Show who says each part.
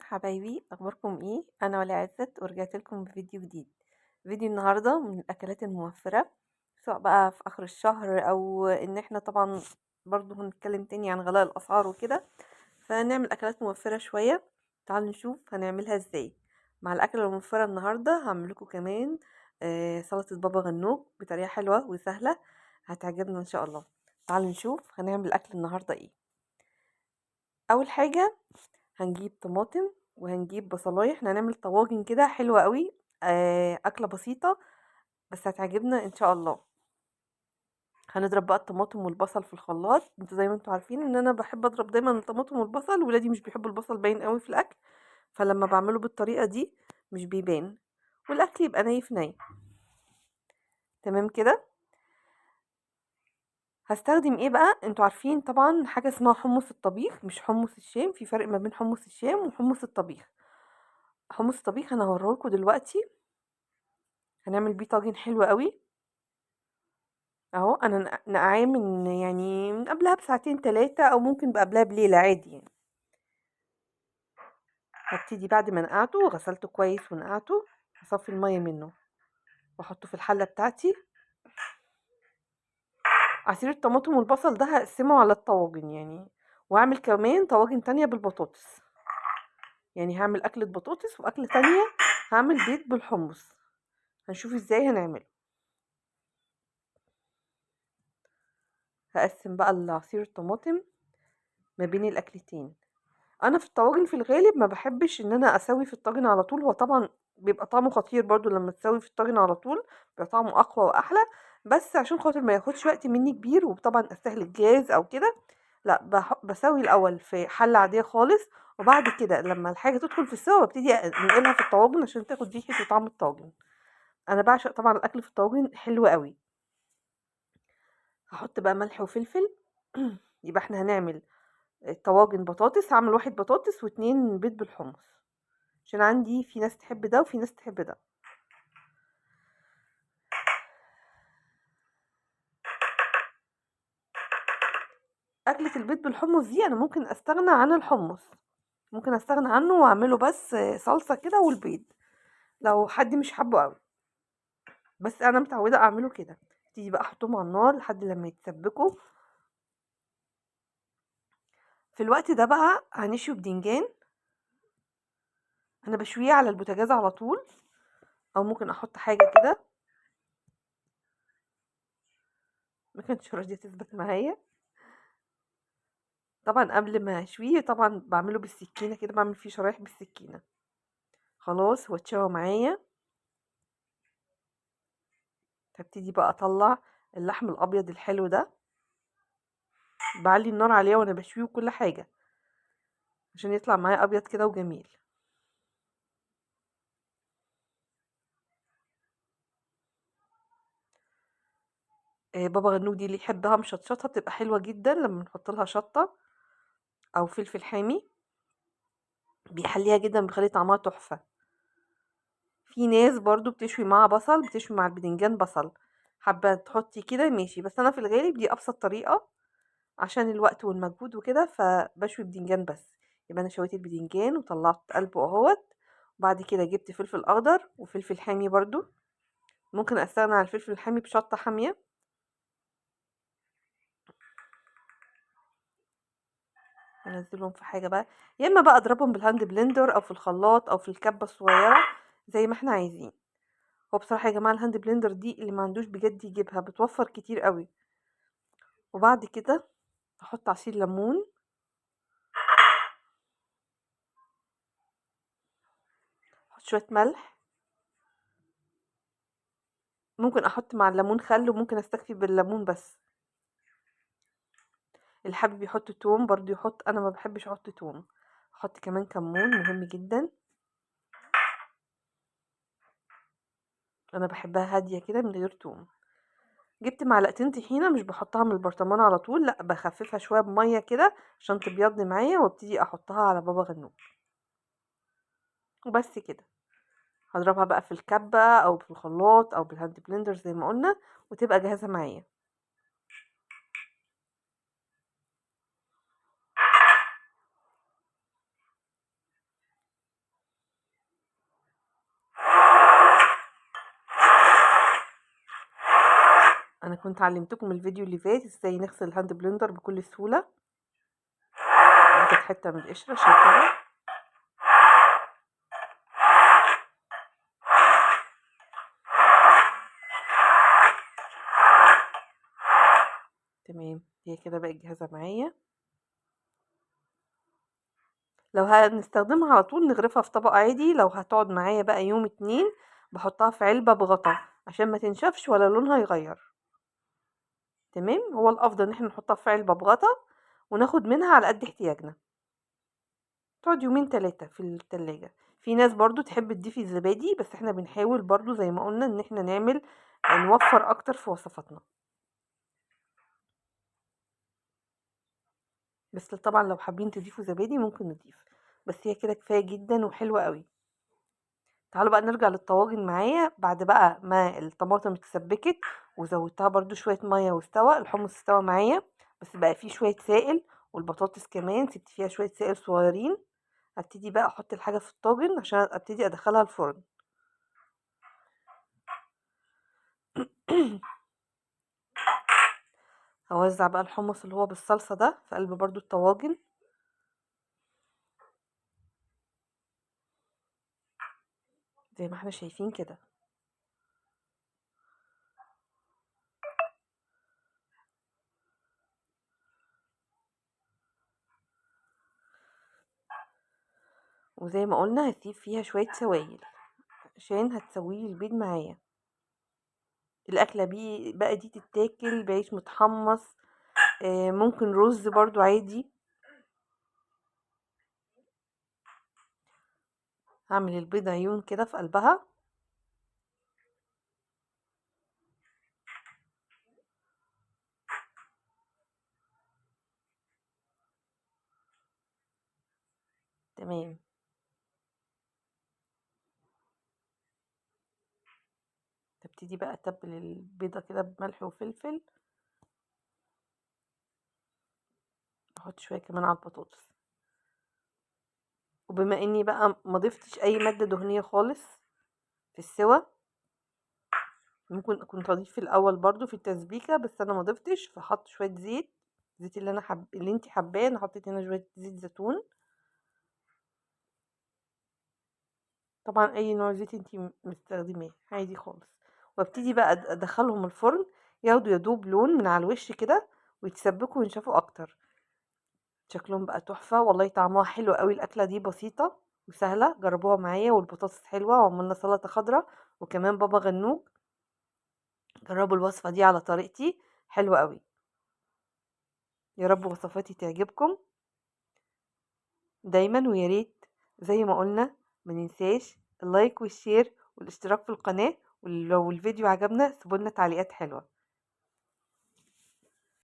Speaker 1: حبايبي، اخباركم ايه؟ انا ولا عزت ورجعت لكم بفيديو جديد. فيديو النهارده من الاكلات الموفره، سواء بقى في اخر الشهر او ان احنا طبعا برضو هنتكلم تاني عن غلاء الاسعار وكده، فنعمل اكلات موفره شويه. تعالوا نشوف هنعملها ازاي. مع الاكله الموفره النهارده هعمل لكم كمان سلطه بابا غنوج بطريقه حلوه وسهله، هتعجبنا ان شاء الله. تعالوا نشوف هنعمل اكل النهارده ايه. اول حاجه هنجيب طماطم وهنجيب بصلاية، احنا هنعمل طواجن كده حلوة قوي. أكلة بسيطة بس هتعجبنا إن شاء الله. هنضرب بقى الطماطم والبصل في الخلاط. انتوا زي ما انتوا عارفين ان انا بحب اضرب دايما الطماطم والبصل، ولادي مش بيحبوا البصل باين قوي في الاكل، فلما بعمله بالطريقة دي مش بيبان والاكل يبقى ني في ني. تمام كده. هستخدم ايه بقى؟ انتوا عارفين طبعا حاجة اسمها حمص الطبيخ، مش حمص الشام. في فرق ما بين حمص الشام وحمص الطبيخ. حمص الطبيخ انا هوريهولكوا دلوقتي، هنعمل بيه طاجن حلو قوي. اهو انا نقعاه من قبلها بساعتين 3 او ممكن قبلها بليله عادي يعني. هبتدي بعد ما نقعته وغسلته كويس ونقعته، هصفي الميه منه واحطه في الحله بتاعتي. عصير الطماطم والبصل ده هقسمه على الطواجن يعني، واعمل كمان طواجن تانية بالبطاطس. يعني هعمل اكلة بطاطس واكلة تانية هعمل بيض بالحمص. هنشوف ازاي هنعمله. هقسم بقى العصير الطماطم ما بين الاكلتين. انا في الطواجن في الغالب ما بحبش ان انا اسوي في الطاجن على طول، هو طبعا بيبقى طعمه خطير برضو لما تسوي في الطاجن على طول، بيبقى طعمه اقوى واحلى. بس عشان خاطر ما ياخدش وقت مني كبير وطبعا استهلك جاز او كده، لا بسوي الاول في حله عاديه خالص، وبعد كده لما الحاجه تدخل في السوا ببتدي انقلها في الطواجن عشان تاخد ريحه وطعم الطاجن. انا بعشق طبعا الاكل في الطاجن حلو قوي. هحط بقى ملح وفلفل. يبقى احنا هنعمل طواجن بطاطس، هعمل 1 بطاطس و2 بيض بالحمص، عشان عندي في ناس تحب ده وفي ناس تحب ده. أكلة البيض بالحمص دي أنا ممكن أستغنى عن الحمص، ممكن أستغنى عنه وأعمله بس صلصة كده والبيض لو حد مش حابه قوي، بس أنا متعودة أعمله كده. تيجي بقى أحطهم على النار لحد لما يتسبكوا. في الوقت ده بقى هنشوي بدنجان. أنا بشويه على البوتاجاز على طول، أو ممكن أحط حاجة كده. ما كانتش راضية تثبت معايا. طبعا قبل ما أشويه طبعا بعمله بالسكينة كده، بعمل فيه شرايح بالسكينة. خلاص هو اتشوى معايا. هبتدي بقى اطلع اللحم الابيض الحلو ده، بعلي النار عليه وانا بشويه وكل حاجه عشان يطلع معايا ابيض كده وجميل. بابا غنوج دي اللي يحبها مشطشطه بتبقى حلوه جدا لما نحط لها شطه او فلفل حامي، بيحليها جدا، بيخلي طعمها تحفه. في ناس برضو بتشوي مع بصل، بتشوي مع البدنجان بصل. حابه تحطي كده ماشي، بس انا في الغالب دي ابسط طريقه عشان الوقت والمجهود وكده، فبشوي بدنجان بس. يبقى انا شويت البدنجان وطلعت قلبه اهوت، وبعد كده جبت فلفل اخضر وفلفل حامي برضو. ممكن استغنى عن الفلفل الحامي بشطة حامية. انزلهم في حاجة بقى، يا اما بقى اضربهم بالهاند بلندر او في الخلاط او في الكبة الصغيرة زي ما احنا عايزين. هو بصراحة يا جماعة الهاند بلندر دي اللي ما عندوش بجد يجيبها، بتوفر كتير قوي. وبعد كده احط عصير ليمون، احط شوية ملح، ممكن احط مع الليمون خل وممكن استكفي بالليمون بس. اللي حابب يحط توم برضو يحط، انا ما بحبش احط توم. احط كمان كمون مهم جدا، انا بحبها هاديه كده من غير توم. جبت معلقتين طحينه، مش بحطها من البرطمان على طول، لا بخففها شويه بميه كده عشان تبيض معايا، وابتدي احطها على بابا غنوج وبس كده. هضربها بقى في الكبه او في الخلاط او بالهاند بلندر زي ما قلنا، وتبقى جاهزه معايا. انا كنت علمتكم الفيديو اللي فات ازاي نغسل الهاند بلندر بكل سهولة. دي كانت حتة من القشرة شايفاها. تمام، هي كده بقت جاهزة معايا. لو هنستخدمها على طول نغرفها في طبق عادي، لو هتقعد معايا بقى يوم 2 بحطها في علبة بغطا عشان ما تنشفش ولا لونها يغير. تمام، هو الافضل ان احنا نحطها في علبة بغطا وناخد منها على قد احتياجنا، تقعد يومين 3 في التلاجة. في ناس برضو تحب تضيف الزبادي، بس احنا بنحاول برضو زي ما قلنا ان احنا نوفر اكتر في وصفاتنا. بس طبعا لو حابين تضيفوا زبادي ممكن نضيف، بس هي كده كفاية جدا وحلوة قوي. تعالوا بقى نرجع للطواجن معايا. بعد بقى ما الطماطم اتسبكت وزودتها برضو شوية مية واستوى الحمص، استوى معايا بس بقى فيه شوية سائل، والبطاطس كمان سبت فيها شوية سائل صغيرين. هبتدي بقى احط الحاجة في الطاجن عشان ابتدي ادخلها الفرن. هوزع بقى الحمص اللي هو بالصلصة ده في قلب برضو الطواجن. زي ما احنا شايفين كده. وزي ما قلنا هسيب فيها شوية سوائل عشان هتسويلي البيض معايا. الأكلة بقى دي تتاكل بعيش متحمص، ممكن رز برضو عادي. هعمل البيض عيون كده في قلبها. تمام، تبتدي بقى اتبل البيضة كده بملح وفلفل، احط شوية كمان على البطاطس. وبما اني بقى ما ضفتش اي مادة دهنية خالص في السوا، ممكن كنت اضيف في الاول برضو في التسبيكة، بس انا ما ضفتش فحط شوية زيت. الزيت اللي انت حباه. انا حطيت هنا شوية زيت زيتون. طبعا اي نوع زيت انت مستخدماه عادي خالص. وابتدي بقى ادخلهم الفرن، ياخدوا يدوب لون من على الوش كده ويتسبكوا وينشفوا اكتر. شكلهم بقى تحفة والله، طعمها حلو قوي. الأكلة دي بسيطة وسهلة، جربوها معايا. والبطاطس حلوة وعملنا سلطة خضراء وكمان بابا غنوج. جربوا الوصفة دي على طريقتي، حلوة قوي. يا رب وصفاتي تعجبكم دايما. ويا ريت زي ما قلنا مننساش اللايك والشير والاشتراك في القناة. ولو الفيديو عجبنا سيبولنا تعليقات حلوة.